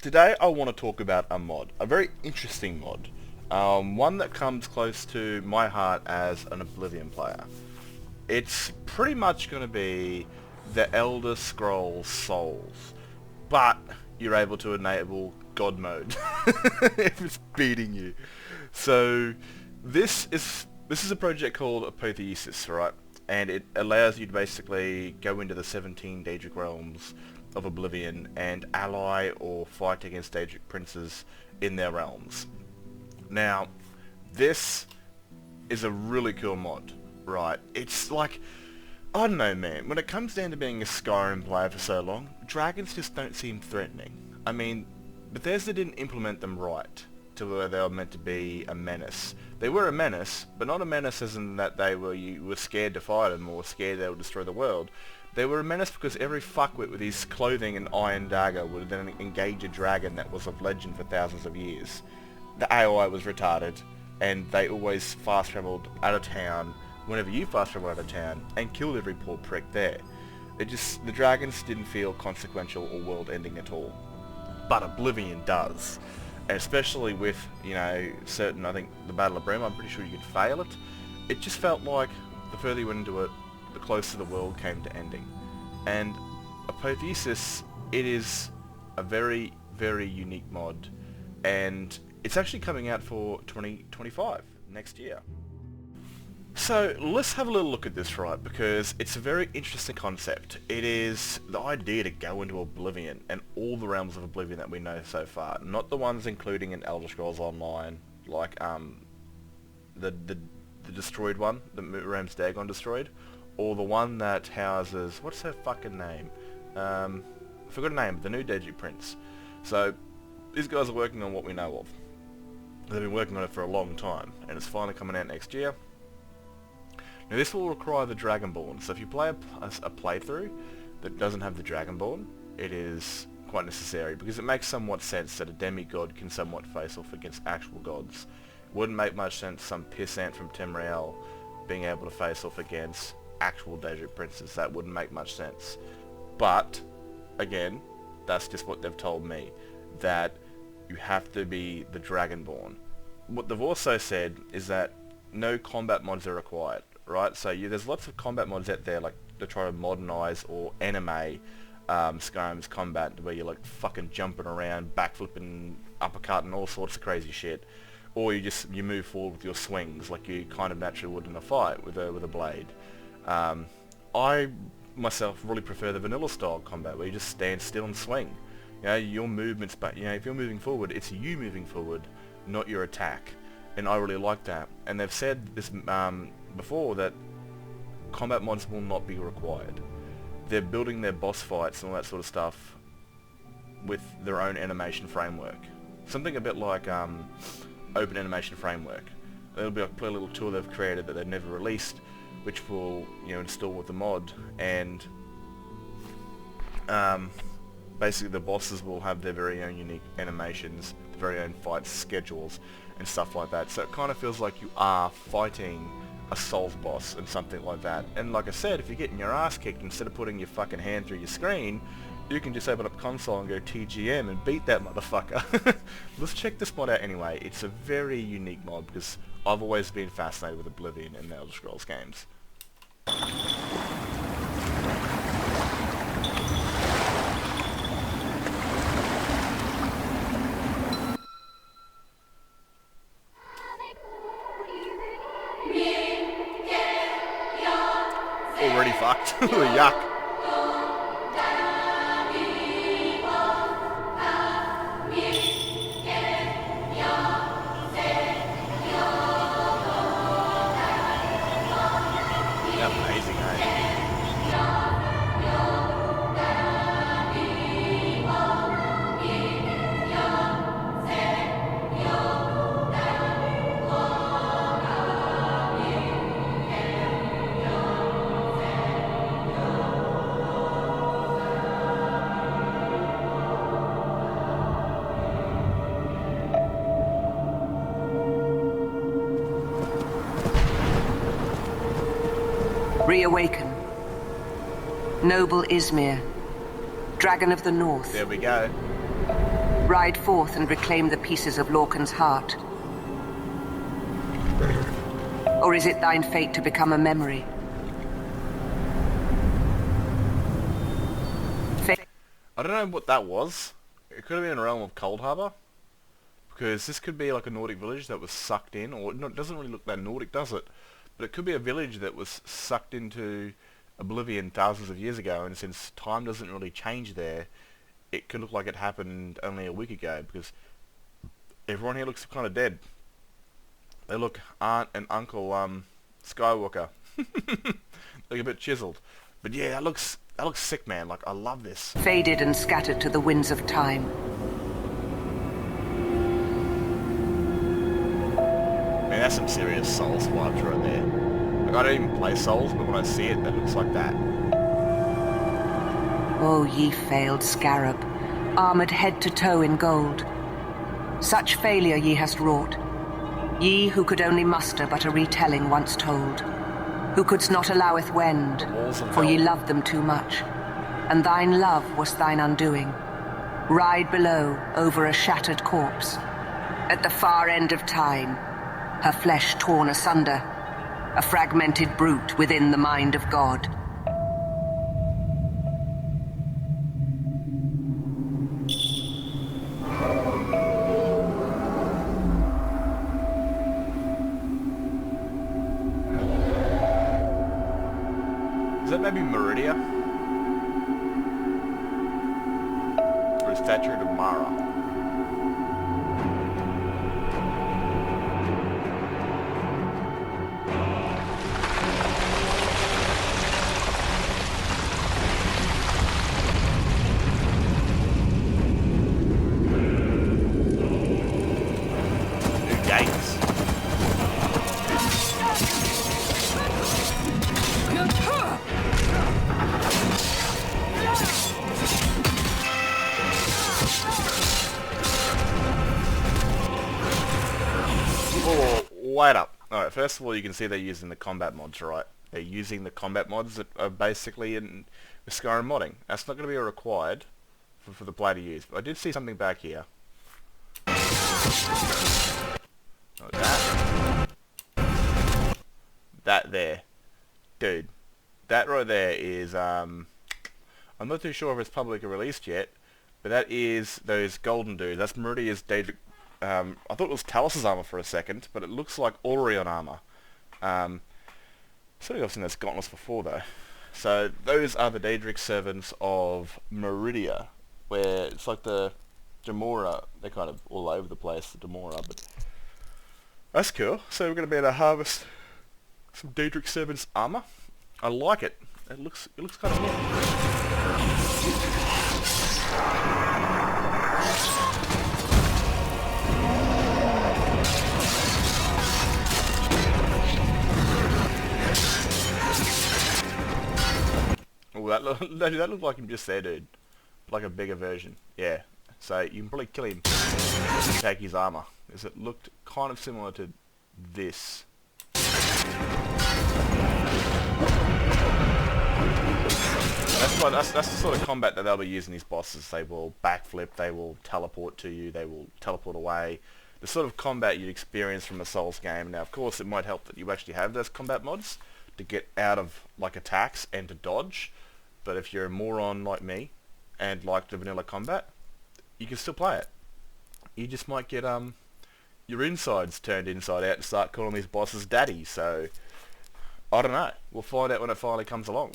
Today I want to talk about a mod, a very interesting mod, one that comes close to my heart as an Oblivion player. It's pretty much going to be the Elder Scrolls Souls, but you're able to enable God mode if it's beating you. So this is a project called Apotheosis, right? And it allows you to basically go into the 17 Daedric realms of Oblivion and ally or fight against Daedric princes in their realms. Now, this is a really cool mod, right? It's like, I don't know, man, when it comes down to being a Skyrim player for so long, dragons just don't seem threatening. I mean, Bethesda didn't implement them right to where they were meant to be a menace. They were a menace, but not a menace as in that you were scared to fight them or scared they would destroy the world. They were a menace because every fuckwit with his clothing and iron dagger would then engage a dragon that was of legend for thousands of years. The AI was retarded, and they always fast travelled out of town whenever you fast travel out of town and killed every poor prick there. The dragons didn't feel consequential or world ending at all. But Oblivion does. And especially with, certain, I think, the Battle of Brim, I'm pretty sure you could fail it. It just felt like the further you went into it, the closer the world came to ending. And Apotheosis, it is a very, very unique mod. And it's actually coming out for 2025, next year. So let's have a little look at this, right, because it's a very interesting concept. It is the idea to go into Oblivion and all the realms of Oblivion that we know so far, not the ones including in Elder Scrolls Online, like the destroyed one, the Ram's Dagon destroyed, or the one that houses, what's her fucking name? I forgot her name, the new Daedric Prince. So these guys are working on what we know of. They've been working on it for a long time, and it's finally coming out next year. Now this will require the Dragonborn, so if you play a playthrough that doesn't have the Dragonborn, it is quite necessary, because it makes somewhat sense that a demigod can somewhat face off against actual gods. It wouldn't make much sense some pissant from Tamriel being able to face off against actual Daedric princes. That wouldn't make much sense. But, again, that's just what they've told me, that you have to be the Dragonborn. What they've also said is that no combat mods are required. Right, so there's lots of combat mods out there, like to try to modernize or anime Skyrim's combat, where you're like fucking jumping around, backflipping, uppercutting, all sorts of crazy shit, or you move forward with your swings like you kind of naturally would in a fight with a blade. I myself really prefer the vanilla style combat where you just stand still and swing. Your movements, but if you're moving forward, it's you moving forward, not your attack, and I really like that. And they've said this before, that combat mods will not be required. They're building their boss fights and all that sort of stuff with their own animation framework. Something a bit like Open Animation Framework. There'll be a little tool they've created that they've never released, which will install with the mod, and basically the bosses will have their very own unique animations, their very own fight schedules and stuff like that. So it kind of feels like you are fighting a Souls boss and something like that. And like I said, if you're getting your ass kicked, instead of putting your fucking hand through your screen, you can just open up console and go TGM and beat that motherfucker. Let's check this mod out anyway. It's a very unique mod because I've always been fascinated with Oblivion and the Elder Scrolls games. Already fucked. Yuck. Amazing, eh? Reawaken. Noble Izmir, Dragon of the North. There we go. Ride forth and reclaim the pieces of Lorcan's heart. Or is it thine fate to become a memory? I don't know what that was. It could have been in the realm of Cold Harbor. Because this could be like a Nordic village that was sucked in, or it doesn't really look that Nordic, does it? But it could be a village that was sucked into Oblivion thousands of years ago, and since time doesn't really change there, it could look like it happened only a week ago, because everyone here looks kind of dead. They look Aunt and Uncle Skywalker. Look a bit chiseled. But yeah, that looks sick, man. Like, I love this. Faded and scattered to the winds of time. Man, that's some serious Souls vibes right there. Like, I don't even play Souls, but when I see it, that looks like that. Oh, ye failed scarab, armored head to toe in gold. Such failure ye hast wrought. Ye who could only muster but a retelling once told. Who couldst not alloweth wend, for ye loved them too much. And thine love was thine undoing. Ride below over a shattered corpse. At the far end of time, her flesh torn asunder, a fragmented brute within the mind of God. Is that maybe Meridia? Or a statue of Mara? Wait up. Alright, first of all, you can see they're using the combat mods, right? They're using the combat mods that are basically in Skyrim modding. That's not going to be required for the player to use. But I did see something back here. Like that. That there. Dude. That right there is, I'm not too sure if it's publicly released yet, but that is those golden dudes. That's Meridia's Daedric. I thought it was Talus's armor for a second, but it looks like Orion armor. Sort of I've seen those gauntlets before though. So those are the Daedric servants of Meridia, where it's like the Demora. They're kind of all over the place, the Demora, but that's cool. So we're going to be able to harvest some Daedric servants armor. I like it. It looks kind of cool. Oh, that looked like him just there, dude. Like a bigger version. Yeah. So you can probably kill him and take his armor, because it looked kind of similar to this. That's the sort of combat that they'll be using these bosses. They will backflip, they will teleport to you, they will teleport away. The sort of combat you'd experience from a Souls game. Now, of course, it might help that you actually have those combat mods to get out of like attacks and to dodge. But if you're a moron like me and like the vanilla combat, you can still play it. You just might get your insides turned inside out and start calling these bosses daddy. So I don't know. We'll find out when it finally comes along.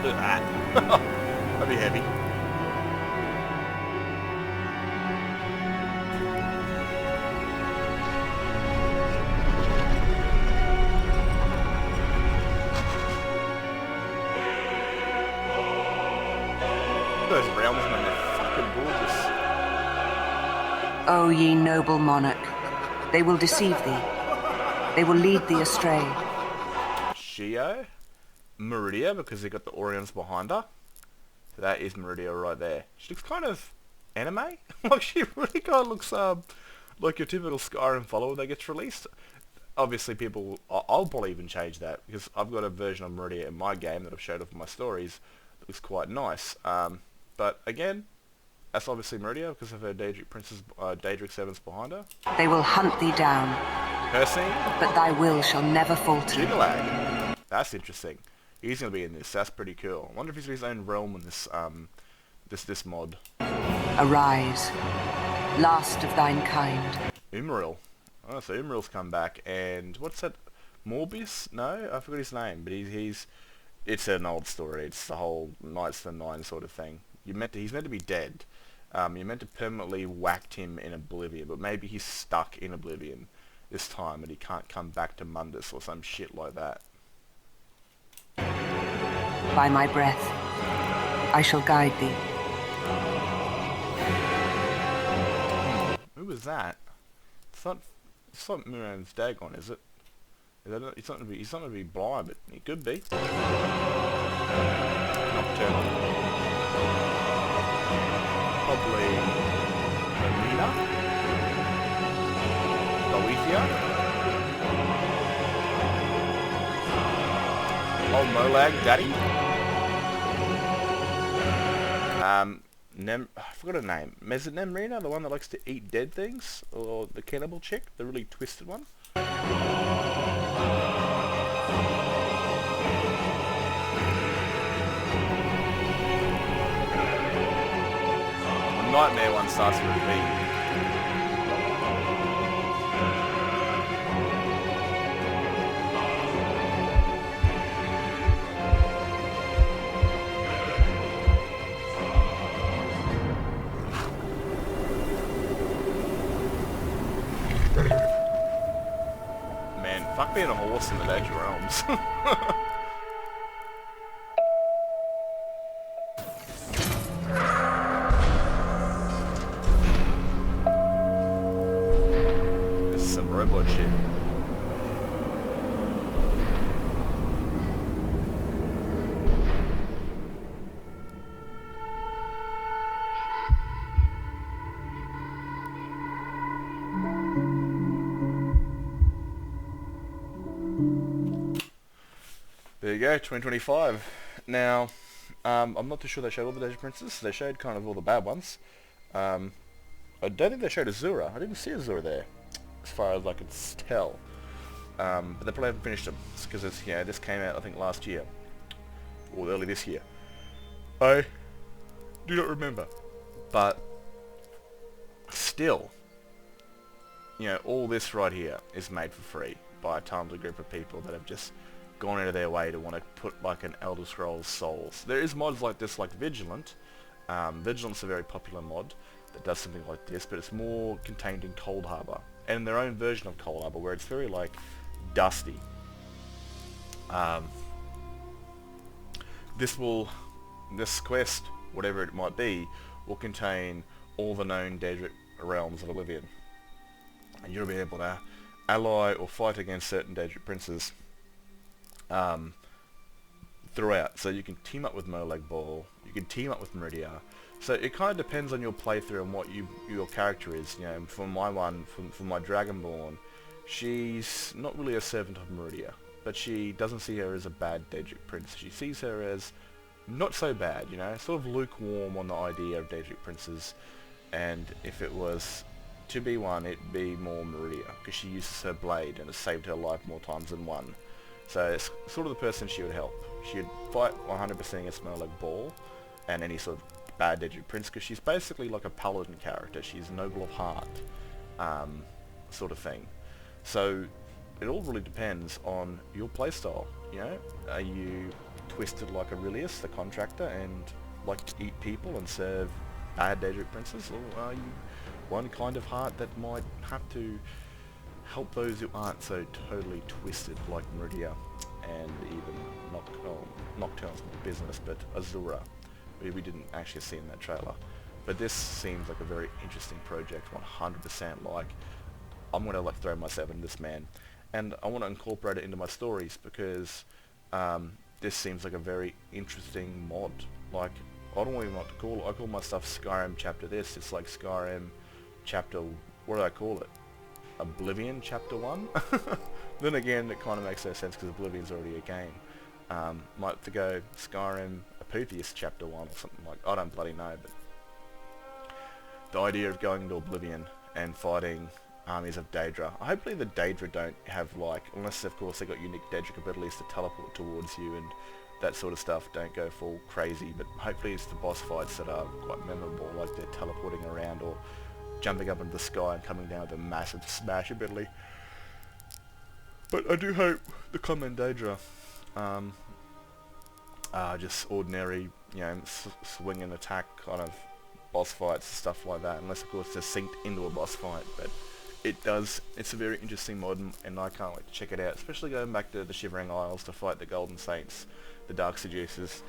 Look at that. That'd be heavy. Those realms, man, they're fucking gorgeous. O ye noble monarch, they will deceive thee. They will lead thee astray. Shio? Meridia, because they got the Orions behind her. So that is Meridia right there. She looks kind of anime. Like, she really kind of looks like your typical Skyrim follower that gets released. obviously people, I'll probably even change that, because I've got a version of Meridia in my game that I've showed off in my stories that looks quite nice. But again, that's obviously Meridia, because of her Daedric Princess, Daedric Servants behind her. They will hunt thee down, Cursing. but thy will shall never falter. Jigalag. That's interesting. He's going to be in this. That's pretty cool. I wonder if he's got his own realm in this, this mod. Arise, last of thine kind. Umril. Oh, so Umril's come back, and what's that? Morbius? No, I forgot his name, but he's it's an old story. It's the whole Knights of the Nine sort of thing. He's meant to be dead. You're meant to permanently whacked him in Oblivion, but maybe he's stuck in Oblivion this time, and he can't come back to Mundus or some shit like that. By my breath, I shall guide thee. Who was that? It's not Muran's Dagon, is it? He's not going to be blind, but he could be. Nocturnal. Probably Melina? Boethia? Old Molag Daddy? I forgot her name. Is it Nemrina, the one that likes to eat dead things? Or the cannibal chick? The really twisted one? The nightmare one starts with a V. Fuck being a horse in the Daedric Realms. This is some robot shit. There you go, 2025. Now, I'm not too sure they showed all the Daedric Princes. They showed kind of all the bad ones. I don't think they showed Azura. I didn't see Azura there, as far as I could tell. But they probably haven't finished them, because this came out I think last year, or early this year. I do not remember, but still, all this right here is made for free by a talented group of people that have just gone out of their way to want to put like an Elder Scrolls Souls. There is mods like this, like Vigilant. Vigilant's a very popular mod that does something like this, but it's more contained in Cold Harbor, and their own version of Cold Harbor, where it's very like dusty. This quest, whatever it might be, will contain all the known Daedric realms of Oblivion, and you'll be able to ally or fight against certain Daedric princes throughout. So you can team up with Molag Bal, you can team up with Meridia. So it kind of depends on your playthrough and what your character is. For my one, for my Dragonborn, she's not really a servant of Meridia, but she doesn't see her as a bad Daedric prince. She sees her as not so bad, sort of lukewarm on the idea of Daedric princes. And if it was to be one, it'd be more Meridia, because she uses her blade and has saved her life more times than one. So it's sort of the person she would help. She would fight 100% against Molag Bal and any sort of bad Daedric prince, because she's basically like a paladin character. She's noble of heart, sort of thing. So it all really depends on your playstyle. Are you twisted like Aurelius, the contractor, and like to eat people and serve bad Daedric princes, or are you one kind of heart that might have to help those who aren't so totally twisted like Meridia and even Nocturnal's business, but Azura, we didn't actually see in that trailer. But this seems like a very interesting project, 100%. Like, I'm going to like throw myself into this, man, and I want to incorporate it into my stories, because this seems like a very interesting mod. Like, I don't even know what to call it. I call my stuff Skyrim Chapter this. It's like Skyrim Chapter, what do I call it? Oblivion Chapter 1? Then again, it kind of makes no sense because Oblivion's already a game. Might have to go Skyrim Apotheosis Chapter 1 or something like. I don't bloody know, but the idea of going to Oblivion and fighting armies of Daedra. Hopefully the Daedra don't have like, unless of course they got unique Daedric abilities to teleport towards you and that sort of stuff, don't go full crazy, but hopefully it's the boss fights that are quite memorable, like they're teleporting around or jumping up into the sky and coming down with a massive smash ability. But I do hope the common Daedra are just ordinary, you know, swing and attack kind of boss fights, stuff like that, unless of course they're synced into a boss fight. But it's a very interesting mod, and I can't wait to check it out, especially going back to the Shivering Isles to fight the Golden Saints, the Dark Seducers,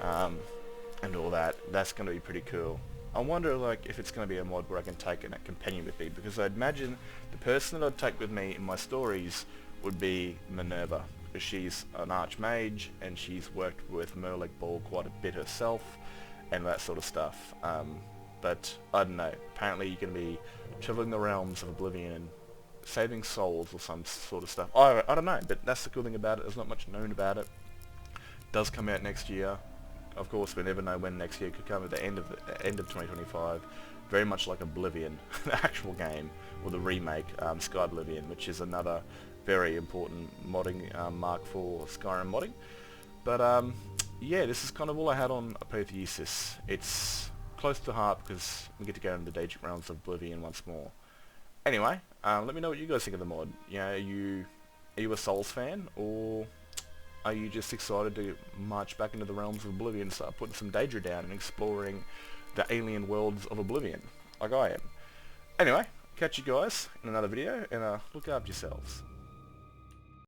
and all that. That's going to be pretty cool. I wonder like if it's going to be a mod where I can take a companion with me, because I'd imagine the person that I'd take with me in my stories would be Minerva, because she's an archmage and she's worked with Merlik Ball quite a bit herself and that sort of stuff. But I don't know, apparently you're going to be traveling the realms of Oblivion and saving souls or some sort of stuff. I don't know, but that's the cool thing about it. There's not much known about it. It does come out next year. Of course, we never know when next year. It could come at the end of 2025. Very much like Oblivion, the actual game, or the remake, Sky Oblivion, which is another very important modding mark for Skyrim modding. But yeah, this is kind of all I had on Apotheosis. It's close to heart because we get to go into the Daedric realms of Oblivion once more. Anyway, let me know what you guys think of the mod. You know, are you a Souls fan, or are you just excited to march back into the realms of Oblivion and start putting some Daedra down and exploring the alien worlds of Oblivion, like I am? Anyway, catch you guys in another video, and look after yourselves.